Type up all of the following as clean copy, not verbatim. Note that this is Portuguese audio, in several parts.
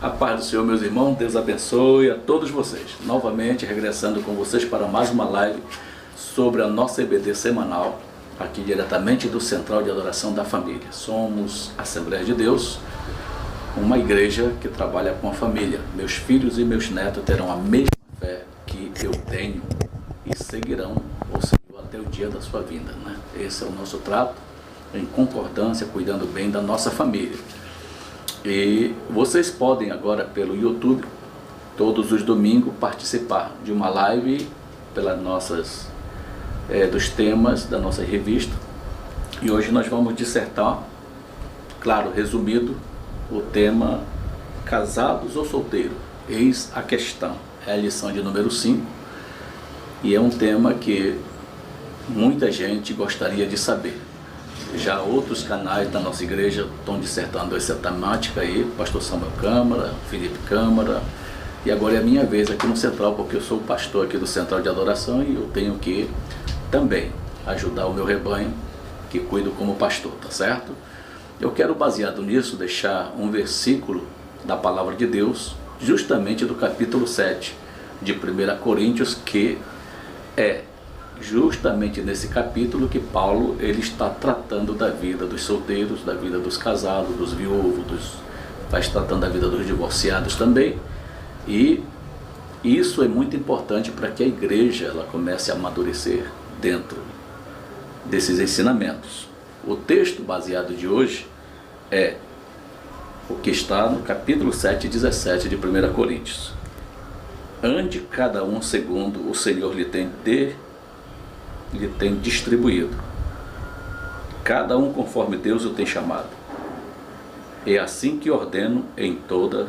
A paz do Senhor, meus irmãos, Deus abençoe a todos vocês. Novamente, regressando com vocês para mais uma live sobre a nossa EBD semanal, aqui diretamente do Central de Adoração da Família. Somos Assembleia de Deus, uma igreja que trabalha com a família. Meus filhos e meus netos terão a mesma fé que eu tenho e seguirão o Senhor até o dia da sua vinda, né? Esse é o nosso trato, em concordância, cuidando bem da nossa família. E vocês podem agora pelo YouTube, todos os domingos, participar de uma live pelas nossas, dos temas da nossa revista. E hoje nós vamos dissertar, claro, resumido, o tema casados ou solteiros, eis a questão. É a lição de número 5 e é um tema que muita gente gostaria de saber. Já outros canais da nossa igreja estão dissertando essa temática aí, pastor Samuel Câmara, Felipe Câmara, e agora é a minha vez aqui no Central, porque eu sou o pastor aqui do Central de Adoração e eu tenho que também ajudar o meu rebanho, que cuido como pastor, tá certo? Eu quero, baseado nisso, deixar um versículo da Palavra de Deus, justamente do capítulo 7 de 1 Coríntios, que é justamente nesse capítulo que Paulo ele está tratando da vida dos solteiros, da vida dos casados, dos viúvos, vai tratando da vida dos divorciados também. E isso é muito importante para que a igreja ela comece a amadurecer dentro desses ensinamentos. O texto baseado de hoje é o que está no capítulo 7, 17 de 1 Coríntios. Ande cada um segundo o Senhor lhe tem distribuído, cada um conforme Deus o tem chamado. É assim que ordeno em todas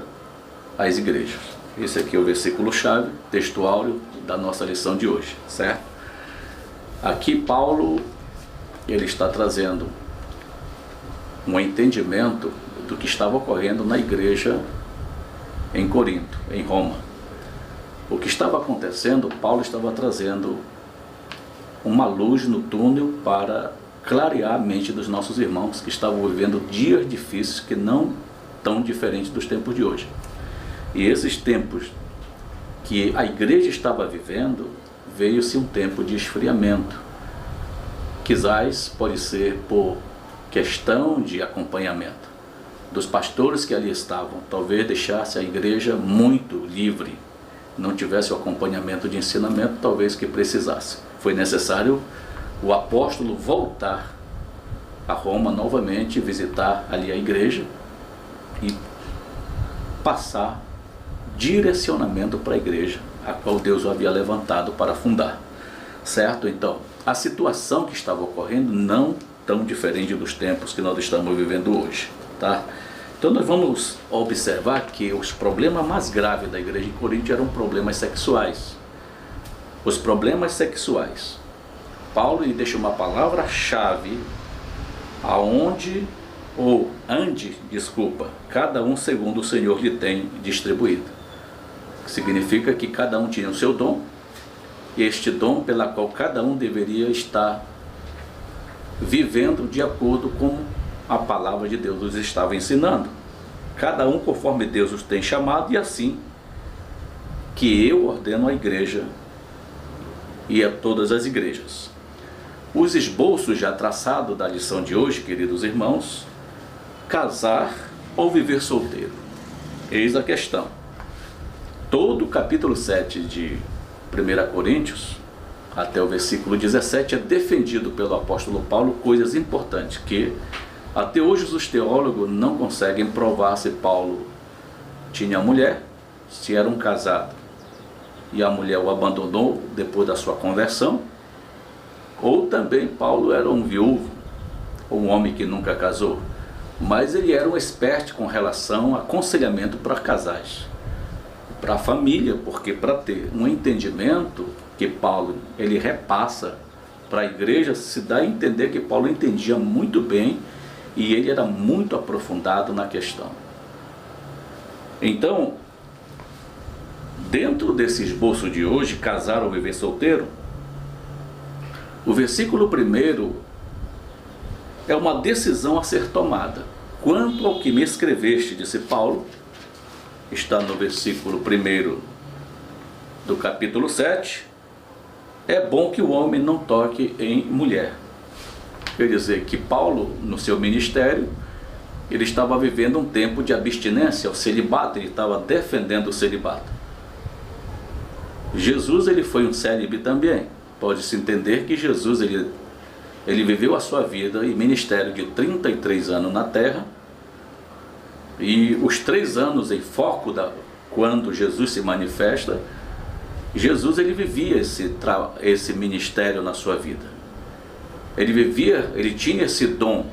as igrejas. Esse aqui é o versículo-chave, textual da nossa lição de hoje, certo? Aqui Paulo, ele está trazendo um entendimento do que estava ocorrendo na igreja em Corinto, em Roma. O que estava acontecendo, Paulo estava trazendo uma luz no túnel para clarear a mente dos nossos irmãos que estavam vivendo dias difíceis que não tão diferentes dos tempos de hoje. E esses tempos que a igreja estava vivendo, veio-se um tempo de esfriamento. Quizás pode ser por questão de acompanhamento dos pastores que ali estavam, talvez deixasse a igreja muito livre, não tivesse o acompanhamento de ensinamento, talvez que precisasse. Foi necessário o apóstolo voltar a Roma novamente, visitar ali a igreja e passar direcionamento para a igreja, a qual Deus o havia levantado para fundar. Certo? Então, a situação que estava ocorrendo não tão diferente dos tempos que nós estamos vivendo hoje, tá? Então nós vamos observar que os problemas mais graves da igreja em Corinto eram problemas sexuais. Os problemas sexuais. Paulo ele deixa uma palavra-chave cada um segundo o Senhor lhe tem distribuído. Significa que cada um tinha o seu dom, e este dom pela qual cada um deveria estar vivendo de acordo com a palavra de Deus nos estava ensinando. Cada um conforme Deus os tem chamado, e assim que eu ordeno à igreja e a todas as igrejas. Os esboços já traçados da lição de hoje, queridos irmãos, casar ou viver solteiro. Eis a questão. Todo o capítulo 7 de 1 Coríntios, até o versículo 17, é defendido pelo apóstolo Paulo coisas importantes que até hoje os teólogos não conseguem provar se Paulo tinha mulher, se era um casado e a mulher o abandonou depois da sua conversão, ou também Paulo era um viúvo, ou um homem que nunca casou, mas ele era um expert com relação a aconselhamento para casais, para a família, porque para ter um entendimento que Paulo ele repassa para a igreja, se dá a entender que Paulo entendia muito bem e ele era muito aprofundado na questão. Então, dentro desse esboço de hoje, casar ou viver solteiro, o versículo 1 é uma decisão a ser tomada. Quanto ao que me escreveste, disse Paulo, está no versículo 1 do capítulo 7, é bom que o homem não toque em mulher. Quer dizer que Paulo, no seu ministério, ele estava vivendo um tempo de abstinência, o celibato, ele estava defendendo o celibato. Jesus, ele foi um célibe também. Pode-se entender que Jesus, ele viveu a sua vida e ministério de 33 anos na terra, e os 3 anos em foco quando Jesus se manifesta, Jesus, ele vivia esse ministério na sua vida. Ele tinha esse dom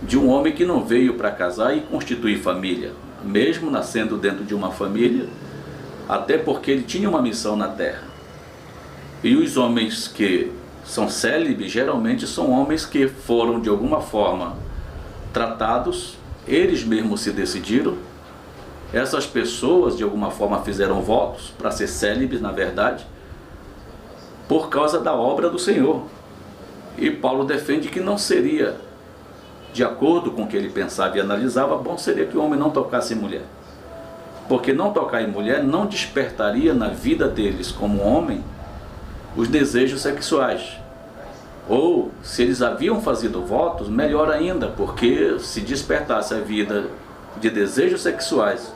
de um homem que não veio para casar e constituir família, mesmo nascendo dentro de uma família, até porque ele tinha uma missão na terra. E os homens que são célibes, geralmente são homens que foram de alguma forma tratados, eles mesmos se decidiram, essas pessoas de alguma forma fizeram votos para ser célibes, na verdade, por causa da obra do Senhor. E Paulo defende que não seria, de acordo com o que ele pensava e analisava, bom seria que o homem não tocasse em mulher. Porque não tocar em mulher não despertaria na vida deles como homem os desejos sexuais. Ou, se eles haviam feito votos, melhor ainda, porque se despertasse a vida de desejos sexuais,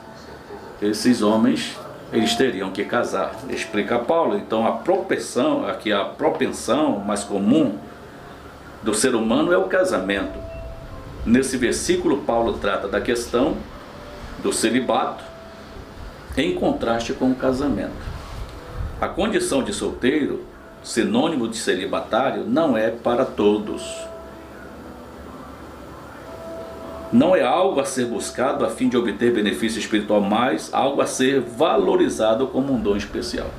esses homens, eles teriam que casar. Explica Paulo. Então a propensão mais comum do ser humano é o casamento. Nesse versículo, Paulo trata da questão do celibato em contraste com o casamento. A condição de solteiro, sinônimo de celibatário, não é para todos. Não é algo a ser buscado a fim de obter benefício espiritual, mas algo a ser valorizado como um dom especial.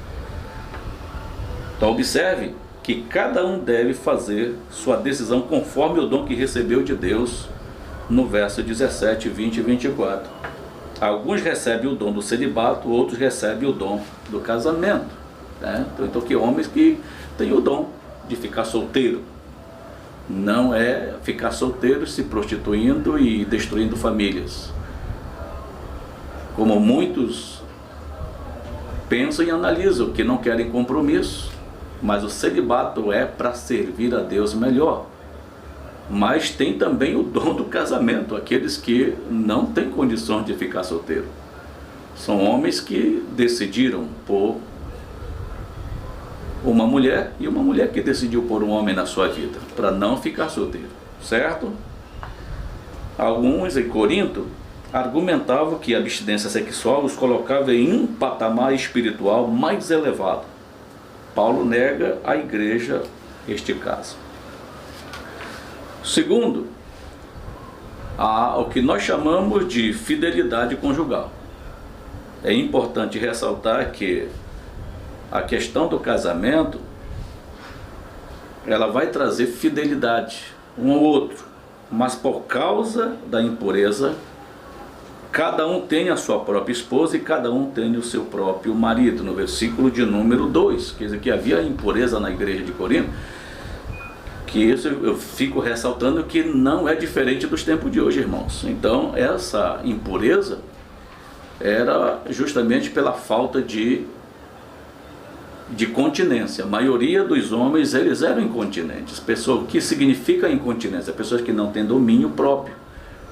Então observe que cada um deve fazer sua decisão conforme o dom que recebeu de Deus, no verso 17, 20 e 24. Alguns recebem o dom do celibato, outros recebem o dom do casamento, né? Então que homens que têm o dom de ficar solteiro, não é ficar solteiro se prostituindo e destruindo famílias, como muitos pensam e analisam, que não querem compromisso. Mas o celibato é para servir a Deus melhor. Mas tem também o dom do casamento, aqueles que não têm condições de ficar solteiro. São homens que decidiram por uma mulher, e uma mulher que decidiu por um homem na sua vida, para não ficar solteiro, certo? Alguns em Corinto argumentavam que a abstinência sexual os colocava em um patamar espiritual mais elevado. Paulo nega à igreja este caso. Segundo, há o que nós chamamos de fidelidade conjugal. É importante ressaltar que a questão do casamento, ela vai trazer fidelidade um ao outro, mas por causa da impureza, cada um tem a sua própria esposa e cada um tem o seu próprio marido, no versículo de número 2, quer dizer que havia impureza na igreja de Corinto, que isso eu fico ressaltando que não é diferente dos tempos de hoje, irmãos. Então essa impureza era justamente pela falta de continência. A maioria dos homens, eles eram incontinentes. O que significa incontinência? Pessoas que não têm domínio próprio,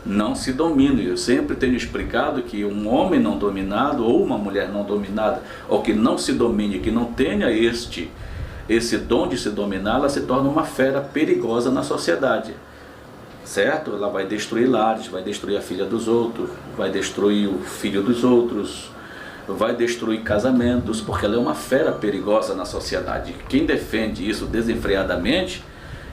não se dominam. Eu sempre tenho explicado que um homem não dominado ou uma mulher não dominada, ou que não se domine, que não tenha esse dom de se dominar, ela se torna uma fera perigosa na sociedade, certo? Ela vai destruir lares, vai destruir a filha dos outros, vai destruir o filho dos outros, vai destruir casamentos, porque ela é uma fera perigosa na sociedade. Quem defende isso desenfreadamente,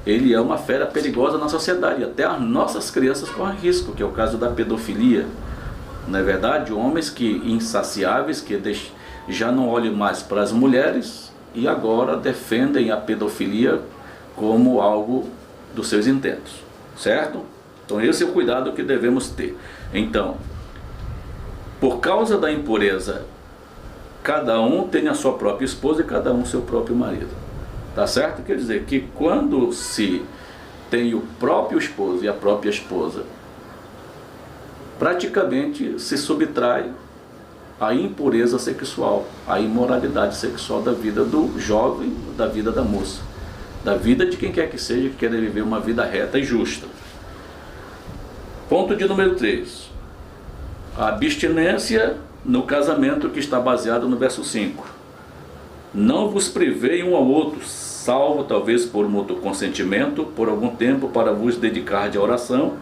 ele é uma fera perigosa na sociedade. Até as nossas crianças correm risco, que é o caso da pedofilia. Não é verdade? Homens insaciáveis, que já não olham mais para as mulheres e agora defendem a pedofilia como algo dos seus intentos, certo? Então esse é o cuidado que devemos ter. Então, por causa da impureza, cada um tem a sua própria esposa e cada um seu próprio marido. Tá certo? Quer dizer que quando se tem o próprio esposo e a própria esposa praticamente se subtrai à impureza sexual, à imoralidade sexual da vida do jovem, da vida da moça, da vida de quem quer que seja que queira viver uma vida reta e justa. Ponto de número 3. A abstinência no casamento, que está baseado no verso 5. Não vos privei um ao outro, salvo talvez por mútuo consentimento, por algum tempo, para vos dedicar de oração,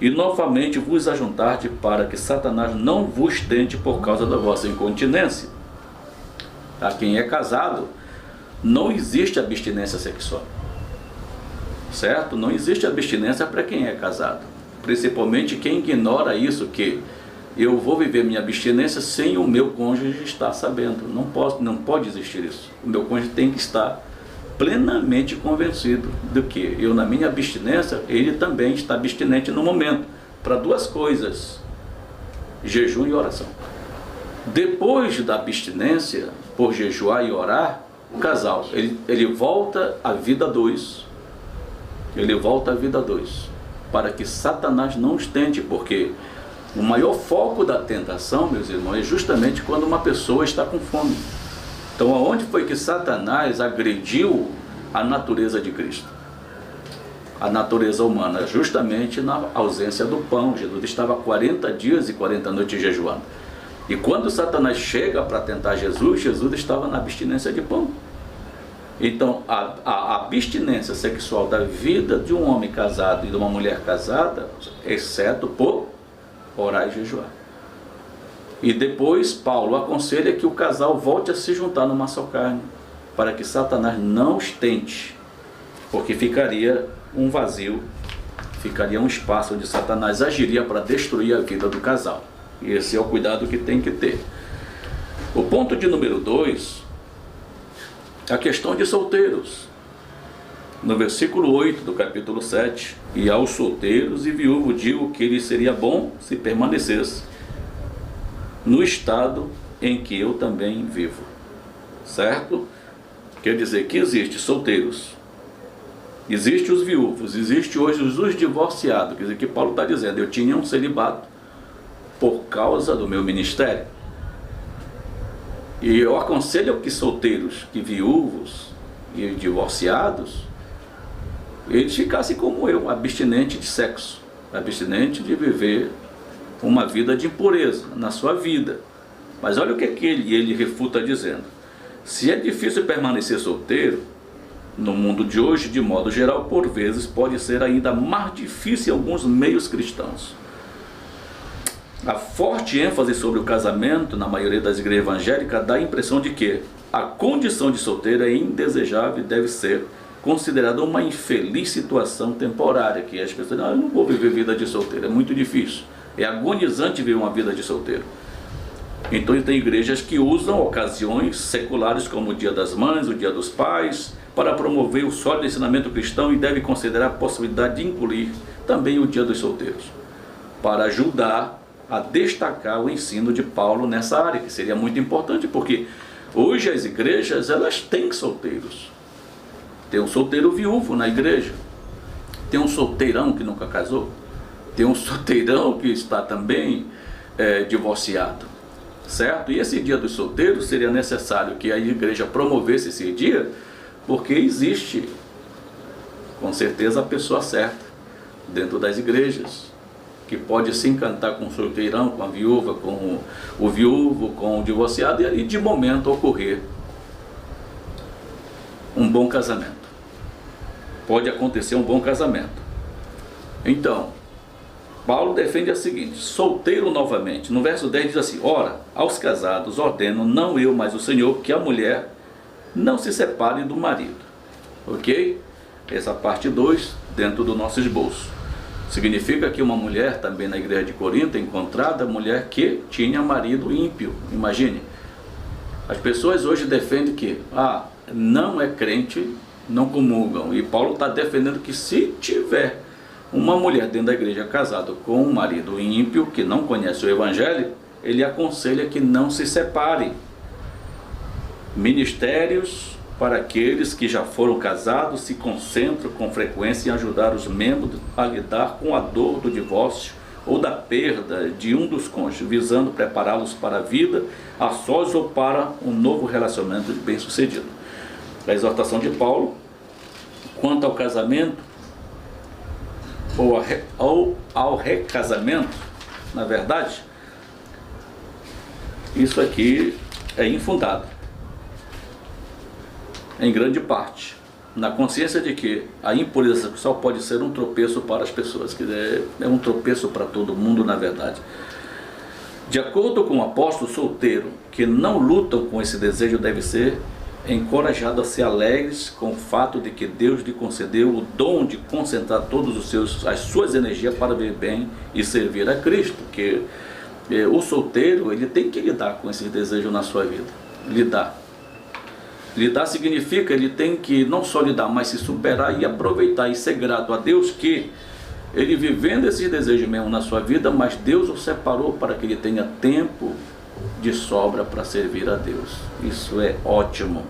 e novamente vos ajuntar-te, para que Satanás não vos tente por causa da vossa incontinência. A quem é casado, não existe abstinência sexual, certo? Não existe abstinência para quem é casado, principalmente quem ignora isso, que eu vou viver minha abstinência sem o meu cônjuge estar sabendo. Não pode existir isso. O meu cônjuge tem que estar plenamente convencido de que eu, na minha abstinência, ele também está abstinente no momento, para duas coisas: jejum e oração. Depois da abstinência, por jejuar e orar, o casal, ele volta à vida 2. Ele volta à vida 2, para que Satanás não os tente, porque o maior foco da tentação, meus irmãos, é justamente quando uma pessoa está com fome. Então, aonde foi que Satanás agrediu a natureza de Cristo? A natureza humana, justamente na ausência do pão. Jesus estava 40 dias e 40 noites jejuando. E quando Satanás chega para tentar Jesus, Jesus estava na abstinência de pão. Então, a abstinência sexual da vida de um homem casado e de uma mulher casada, exceto por orar e jejuar. E depois Paulo aconselha que o casal volte a se juntar numa só carne, para que Satanás não os tente, porque ficaria um vazio, ficaria um espaço onde Satanás agiria para destruir a vida do casal. E esse é o cuidado que tem que ter. O ponto de número 2, a questão de solteiros. No versículo 8 do capítulo 7, e aos solteiros e viúvos digo que lhes seria bom se permanecesse no estado em que eu também vivo. Certo? Quer dizer que existe solteiros, existe os viúvos, existe hoje os divorciados. Quer dizer que Paulo está dizendo: eu tinha um celibato por causa do meu ministério. E eu aconselho que solteiros, que viúvos e divorciados, eles ficassem como eu, abstinente de sexo, abstinente de viver uma vida de impureza na sua vida. Mas olha o que ele refuta dizendo: se é difícil permanecer solteiro no mundo de hoje, de modo geral, por vezes pode ser ainda mais difícil em alguns meios cristãos. A forte ênfase sobre o casamento na maioria das igrejas evangélicas dá a impressão de que a condição de solteiro é indesejável e deve ser considerada uma infeliz situação temporária, que as pessoas dizem: eu não vou viver vida de solteiro, é muito difícil, é agonizante viver uma vida de solteiro. Então tem igrejas que usam ocasiões seculares como o Dia das Mães, o Dia dos Pais, para promover o sólido ensinamento cristão, e deve considerar a possibilidade de incluir também o Dia dos Solteiros, para ajudar a destacar o ensino de Paulo nessa área, que seria muito importante, porque hoje as igrejas, elas têm solteiros. Tem um solteiro viúvo na igreja, tem um solteirão que nunca casou, tem um solteirão que está também divorciado, certo? E esse Dia dos Solteiros seria necessário que a igreja promovesse esse dia, porque existe com certeza a pessoa certa dentro das igrejas, que pode se encantar com o solteirão, com a viúva, com o viúvo, com o divorciado, e ali de momento ocorrer um bom casamento. Pode acontecer um bom casamento. Então, Paulo defende a seguinte: solteiro novamente. No verso 10 diz assim: ora, aos casados ordeno, não eu, mas o Senhor, que a mulher não se separe do marido. Ok? Essa parte 2 dentro do nosso esboço. Significa que uma mulher, também na igreja de Corinto, é encontrada mulher que tinha marido ímpio. Imagine, as pessoas hoje defendem que não é crente, não comungam. E Paulo está defendendo que se tiver uma mulher dentro da igreja casada com um marido ímpio, que não conhece o evangelho, ele aconselha que não se separe. Ministérios para aqueles que já foram casados se concentram com frequência em ajudar os membros a lidar com a dor do divórcio, ou da perda de um dos cônjuges, visando prepará-los para a vida a sós ou para um novo relacionamento bem-sucedido. A exortação de Paulo quanto ao casamento ou ao recasamento, na verdade, isso aqui é infundado, em grande parte, na consciência de que a impureza sexual pode ser um tropeço para as pessoas, que é um tropeço para todo mundo, na verdade. De acordo com o apóstolo, solteiro que não lutam com esse desejo deve ser encorajado a ser alegres com o fato de que Deus lhe concedeu o dom de concentrar todas as suas energias para viver bem e servir a Cristo, que o solteiro ele tem que lidar com esse desejo na sua vida. Lidar significa ele tem que não só lidar, mas se superar e aproveitar e ser grato a Deus que ele vivendo esses desejos mesmo na sua vida, mas Deus o separou para que ele tenha tempo de sobra para servir a Deus. Isso é ótimo,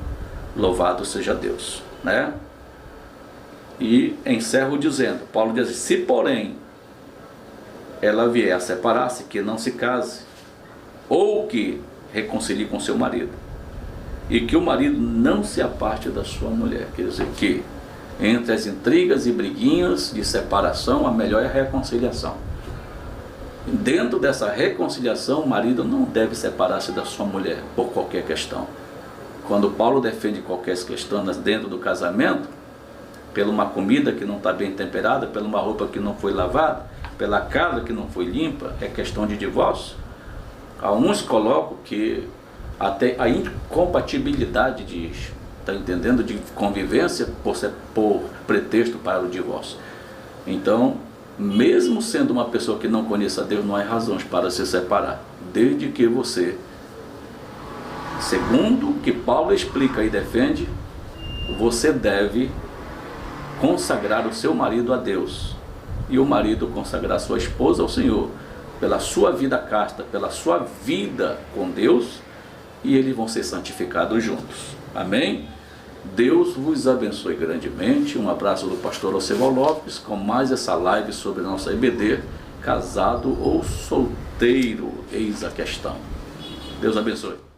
louvado seja Deus, né? E encerro dizendo, Paulo diz, se porém ela vier a separar-se, que não se case, ou que reconcilie com seu marido, e que o marido não se aparte da sua mulher. Quer dizer que entre as intrigas e briguinhas de separação, a melhor é a reconciliação. Dentro dessa reconciliação, o marido não deve separar-se da sua mulher por qualquer questão. Quando Paulo defende qualquer questão dentro do casamento, pela uma comida que não está bem temperada, pela uma roupa que não foi lavada, pela casa que não foi limpa, é questão de divórcio. Alguns colocam que até a incompatibilidade está entendendo, de convivência por pretexto para o divórcio. Então, mesmo sendo uma pessoa que não conheça Deus, não há razões para se separar, desde que você, segundo o que Paulo explica e defende, você deve consagrar o seu marido a Deus, e o marido consagrar sua esposa ao Senhor, pela sua vida casta, pela sua vida com Deus, e eles vão ser santificados juntos. Amém? Deus vos abençoe grandemente. Um abraço do pastor Ocevol Lopes com mais essa live sobre a nossa EBD, casado ou solteiro, eis a questão. Deus abençoe.